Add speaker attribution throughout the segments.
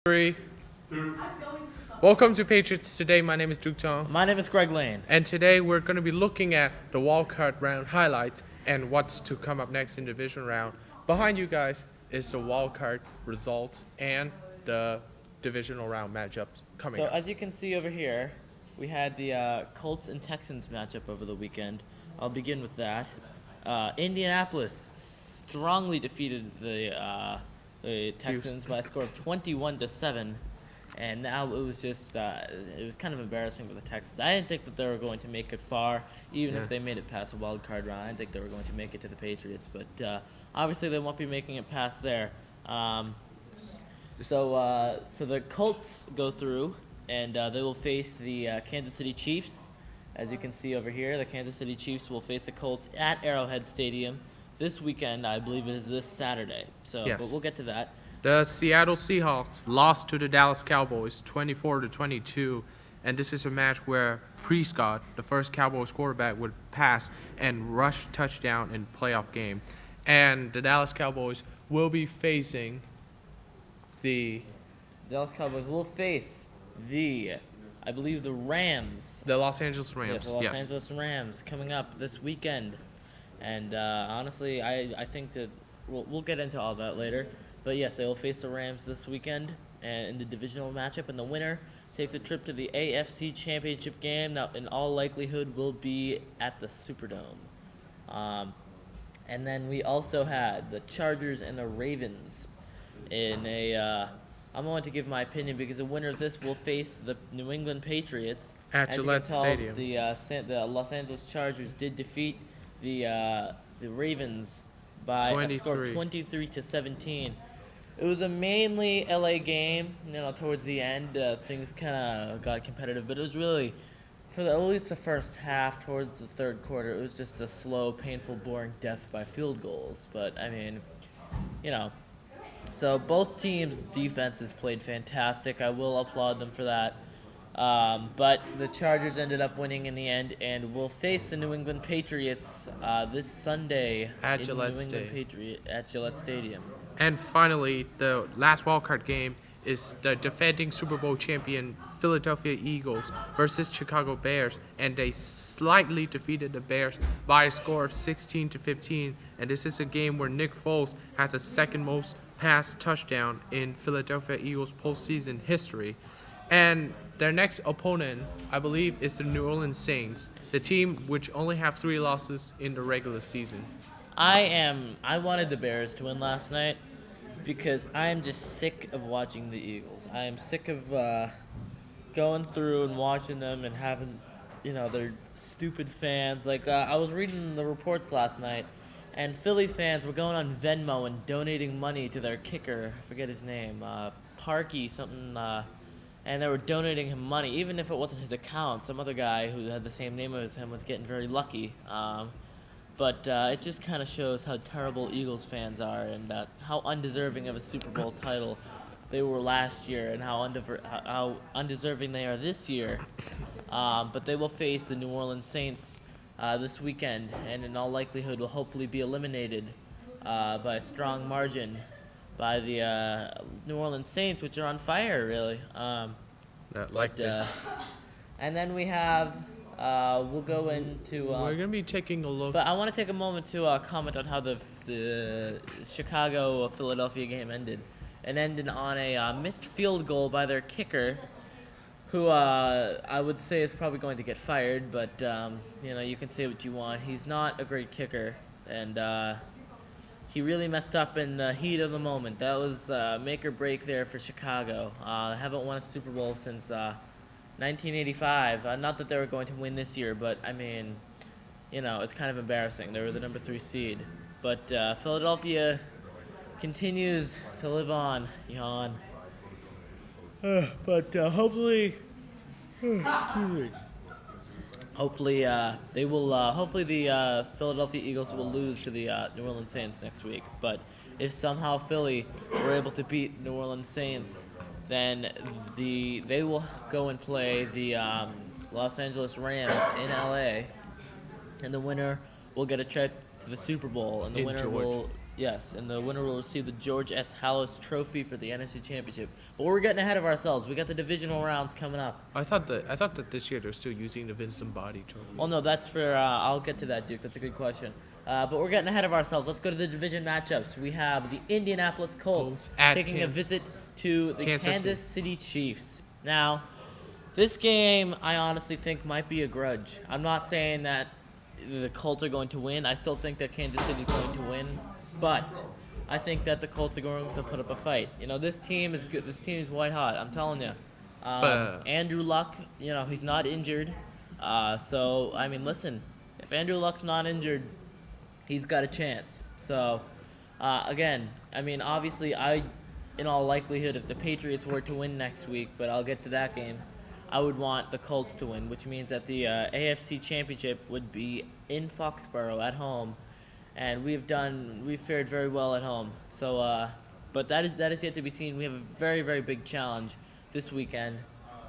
Speaker 1: Three. Welcome to Patriots Today. My name is Duke Tong.
Speaker 2: My name is Greg Lane.
Speaker 1: And today we're going to be looking at the wildcard round highlights and what's to come up next in the division round. Behind you guys is the wildcard results and the divisional round matchups coming up.
Speaker 2: So as you can see over here, we had the Colts and Texans matchup over the weekend. I'll begin with that. Indianapolis strongly defeated the Texans by a score of 21-7. And now it was just, it was kind of embarrassing for the Texans. I didn't think that they were going to make it far, even if they made it past the wild card round. I didn't think they were going to make it to the Patriots, but obviously they won't be making it past there. So the Colts go through, and they will face the Kansas City Chiefs. As you can see over here, the Kansas City Chiefs will face the Colts at Arrowhead Stadium this weekend. I believe it is this Saturday. So,
Speaker 1: Yes.
Speaker 2: but we'll get to that.
Speaker 1: The Seattle Seahawks lost to the Dallas Cowboys 24-22, and this is a match where Prescott, the first Cowboys quarterback, would pass and rush touchdown in playoff game. And the Dallas Cowboys will be facing the
Speaker 2: Dallas Cowboys will face I believe the Rams.
Speaker 1: The Los Angeles Rams.
Speaker 2: Yes, the Los Angeles Rams coming up this weekend. And honestly, I think that we'll get into all that later. But yes, they will face the Rams this weekend and in the divisional matchup, and the winner takes a trip to the AFC Championship game. Now, in all likelihood, will be at the Superdome. And then we also had the Chargers and the Ravens in a. I'm going to give my opinion because the winner of this will face the New England Patriots.
Speaker 1: At Gillette Stadium.
Speaker 2: The Los Angeles Chargers did defeat the Ravens by a score of 23-17. It was a mainly LA game. Towards the end, things kind of got competitive, but it was really, for at least the first half, towards the third quarter, it was just a slow, painful, boring death by field goals. But I mean, so both teams' defenses played fantastic. I will applaud them for that. But the Chargers ended up winning in the end, and will face the New England Patriots this Sunday
Speaker 1: at Gillette
Speaker 2: Stadium.
Speaker 1: And finally, the last wildcard game is the defending Super Bowl champion Philadelphia Eagles versus Chicago Bears, and they slightly defeated the Bears by a score of 16-15. And this is a game where Nick Foles has the second most pass touchdown in Philadelphia Eagles postseason history. And their next opponent, I believe, is the New Orleans Saints, the team which only have 3 losses in the regular season.
Speaker 2: I wanted the Bears to win last night because I am just sick of watching the Eagles. I am sick of going through and watching them and having, their stupid fans. Like, I was reading the reports last night, and Philly fans were going on Venmo and donating money to their kicker. I forget his name, Parkey something. And they were donating him money, even if it wasn't his account. Some other guy who had the same name as him was getting very lucky. But it just kind of shows how terrible Eagles fans are, and how undeserving of a Super Bowl title they were last year, and how undeserving they are this year. But they will face the New Orleans Saints this weekend, and in all likelihood will hopefully be eliminated by a strong margin by the New Orleans Saints, which are on fire, really. And then we have, we'll go into...
Speaker 1: we're going to be taking a look...
Speaker 2: But I want to take a moment to comment on how the Chicago-Philadelphia game ended. It ended on a missed field goal by their kicker, who I would say is probably going to get fired, but, you can say what you want. He's not a great kicker, and... he really messed up in the heat of the moment. That was make or break there for Chicago. They haven't won a Super Bowl since 1985. Not that they were going to win this year, but, I mean, it's kind of embarrassing. They were the number 3 seed. But Philadelphia continues to live on. Yawn. But hopefully... Hopefully, they will. Hopefully, the Philadelphia Eagles will lose to the New Orleans Saints next week. But if somehow Philly were able to beat New Orleans Saints, then they will go and play the Los Angeles Rams in LA, and the winner will get a trip to the Super Bowl, and the winner will Yes, and the winner will receive the George S. Hallis Trophy for the NFC Championship. But we're getting ahead of ourselves. We got the divisional rounds coming up.
Speaker 1: I thought that this year they're still using the Vincent Body trophy.
Speaker 2: Well, no, that's for. I'll get to that, Duke. That's a good question. But we're getting ahead of ourselves. Let's go to the division matchups. We have the Indianapolis Colts
Speaker 1: At
Speaker 2: taking a visit to the
Speaker 1: Kansas
Speaker 2: Kansas City Chiefs. Now, this game I honestly think might be a grudge. I'm not saying that the Colts are going to win. I still think that Kansas City is going to win, but I think that the Colts are going to put up a fight. You know, this team is good. This team is white hot. I'm telling you. Andrew Luck, you know, he's not injured. So I mean, listen, if Andrew Luck's not injured, he's got a chance. So again, I mean, obviously, in all likelihood, if the Patriots were to win next week, but I'll get to that game, I would want the Colts to win, which means that the AFC Championship would be in Foxborough at home, and we've fared very well at home. So, but that is yet to be seen. We have a very, very big challenge this weekend,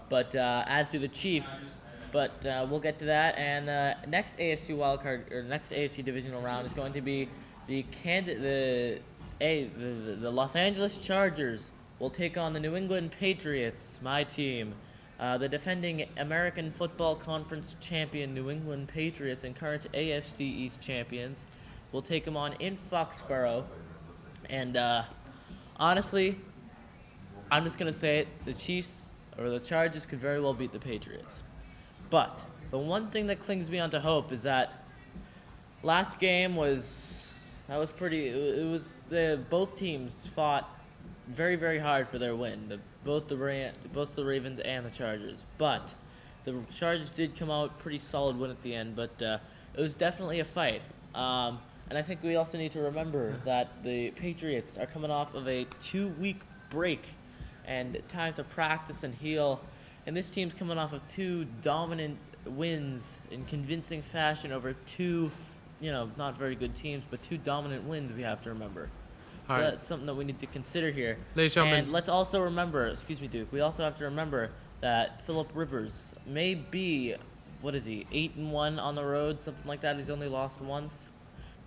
Speaker 2: but as do the Chiefs. But we'll get to that. And next AFC wildcard or next AFC divisional round is going to be the Los Angeles Chargers will take on the New England Patriots, my team. The defending American Football Conference champion New England Patriots and current AFC East champions will take them on in Foxborough. And honestly, I'm just going to say it, the Chiefs or the Chargers could very well beat the Patriots. But the one thing that clings me onto hope is that last game was pretty. It was both teams fought very, very hard for their win. Both the Ravens and the Chargers. But the Chargers did come out pretty solid win at the end. But it was definitely a fight. And I think we also need to remember that the Patriots are coming off of a 2-week break and time to practice and heal. And this team's coming off of 2 dominant wins in convincing fashion over 2, not very good teams, but 2 dominant wins we have to remember. So that's something that we need to consider here.
Speaker 1: Ladies and gentlemen.
Speaker 2: And let's also remember, excuse me, Duke, we also have to remember that Phillip Rivers may be, 8-1 on the road, something like that. He's only lost once.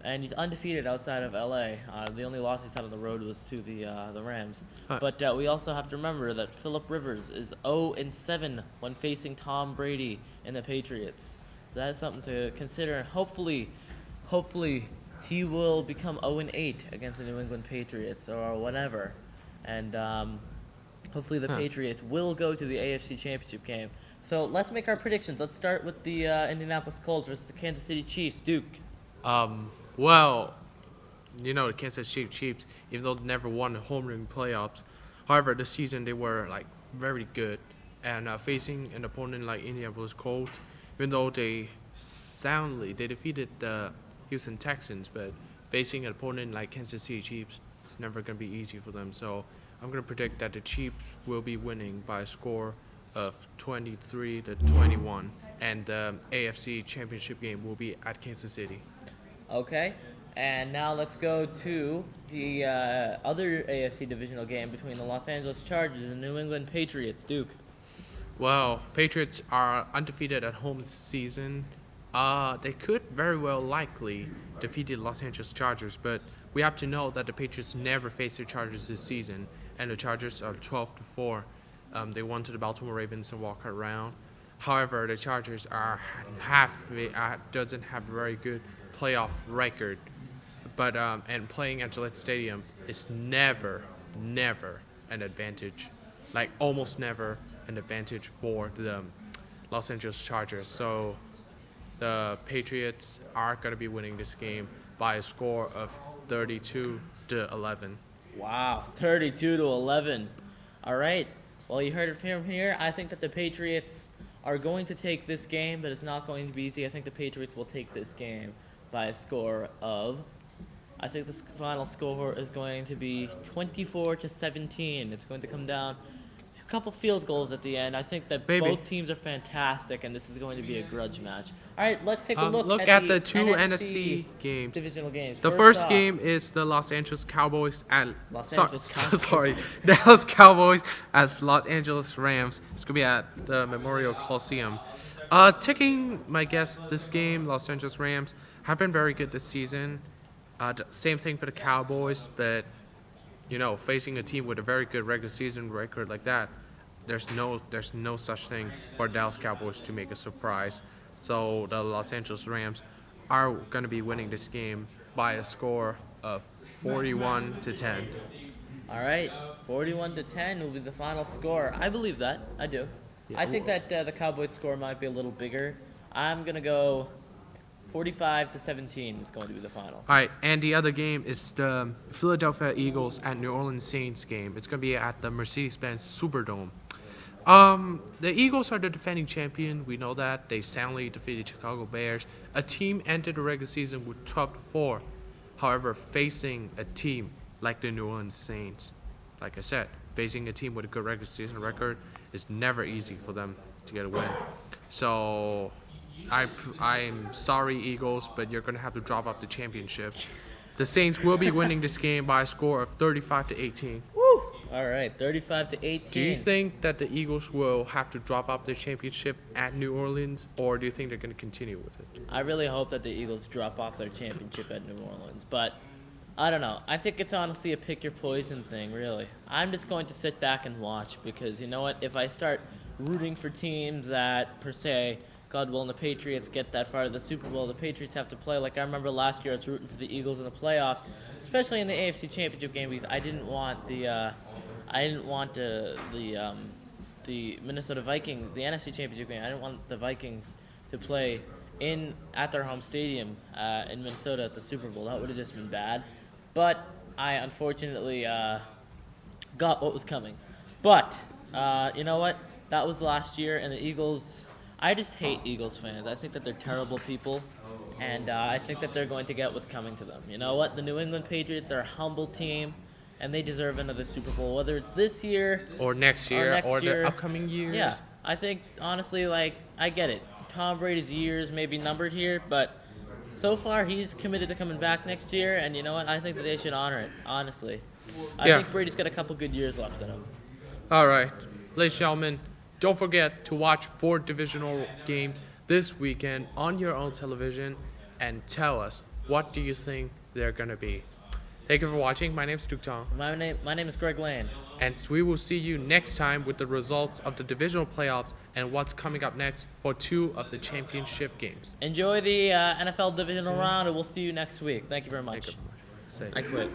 Speaker 2: And he's undefeated outside of L.A. The only loss he's had on the road was to the Rams. But we also have to remember that Phillip Rivers is 0-7 when facing Tom Brady and the Patriots. So that is something to consider. And hopefully, he will become 0-8 against the New England Patriots or whatever. And hopefully the Patriots will go to the AFC Championship game. So let's make our predictions. Let's start with the Indianapolis Colts versus the Kansas City Chiefs. Duke.
Speaker 1: Well, the Kansas City Chiefs, even though they never won the home run playoffs, however, this season they were very good, and facing an opponent like Indianapolis Colts, even though they defeated the Houston Texans, but facing an opponent like Kansas City Chiefs, it's never gonna be easy for them. So I'm gonna predict that the Chiefs will be winning by a score of 23-21, and the AFC Championship game will be at Kansas City.
Speaker 2: Okay, and now let's go to the other AFC divisional game between the Los Angeles Chargers and the New England Patriots. Duke.
Speaker 1: Well, Patriots are undefeated at home this season. They could very well likely defeat the Los Angeles Chargers, but we have to know that the Patriots never faced the Chargers this season, and the Chargers are 12-4. They won to the Baltimore Ravens in walkout round. However, the Chargers doesn't have a very good playoff record, but and playing at Gillette Stadium is never an advantage, almost never an advantage for the Los Angeles Chargers. So the Patriots are going to be winning this game by a score of 32-11.
Speaker 2: Wow, 32-11. All right. Well, you heard it from here. I think that the Patriots are going to take this game, but it's not going to be easy. I think the Patriots will take this game by a score of, I think the final score is going to be 24-17. It's going to come down to a couple field goals at the end. I think that both teams are fantastic, and this is going to be a grudge match. All right, let's take a look
Speaker 1: at the 2 NFC games.
Speaker 2: Divisional games.
Speaker 1: The first game is the Los Angeles Cowboys at Dallas Cowboys as Los Angeles Rams. It's gonna be at the Memorial Coliseum. Taking my guess, this game, Los Angeles Rams have been very good this season. Same thing for the Cowboys, but facing a team with a very good regular season record like that, there's no such thing for Dallas Cowboys to make a surprise. So the Los Angeles Rams are going to be winning this game by a score of 41-10.
Speaker 2: All right, 41-10 will be the final score. I believe that. I do.
Speaker 1: Yeah.
Speaker 2: I think that the Cowboys score might be a little bigger. I'm gonna go 45-17 is going to be the final.
Speaker 1: All right, and the other game is the Philadelphia Eagles at New Orleans Saints game. It's going to be at the Mercedes-Benz Superdome. The Eagles are the defending champion. We know that. They soundly defeated Chicago Bears. A team entered the regular season with 12-4. However, facing a team like the New Orleans Saints, like I said, facing a team with a good regular season record is never easy for them to get a win. So I'm sorry, Eagles, but you're going to have to drop off the championship. The Saints will be winning this game by a score of 35-18.
Speaker 2: Woo! All right, 35-18.
Speaker 1: Do you think that the Eagles will have to drop off their championship at New Orleans, or do you think they're going to continue with it?
Speaker 2: I really hope that the Eagles drop off their championship at New Orleans, but I don't know. I think it's honestly a pick your poison thing, really. I'm just going to sit back and watch because, you know what, if I start rooting for teams that, per se, God willing, the Patriots get that far to the Super Bowl, the Patriots have to play. Like I remember last year I was rooting for the Eagles in the playoffs, especially in the AFC Championship game because I didn't want the Minnesota Vikings, the NFC Championship game. I didn't want the Vikings to play at their home stadium in Minnesota at the Super Bowl. That would have just been bad. But I unfortunately got what was coming. But you know what? That was last year, and the Eagles. I just hate Eagles fans. I think that they're terrible people, and I think that they're going to get what's coming to them. You know what? The New England Patriots are a humble team, and they deserve another Super Bowl, whether it's this year
Speaker 1: or next year or the upcoming years.
Speaker 2: Yeah, I think, honestly, I get it. Tom Brady's years may be numbered here, but so far he's committed to coming back next year, and you know what? I think that they should honor it, honestly. I think Brady's got a couple good years left in him.
Speaker 1: All right. Ladies and gentlemen, don't forget to watch 4 divisional games this weekend on your own television and tell us what do you think they're going to be. Thank you for watching. My name is Duke Tong.
Speaker 2: My name is Greg Lane.
Speaker 1: And we will see you next time with the results of the divisional playoffs and what's coming up next for 2 of the championship games.
Speaker 2: Enjoy the NFL Divisional round, and we'll see you next week. Thank you very much.
Speaker 1: Thank you very much.
Speaker 2: I quit.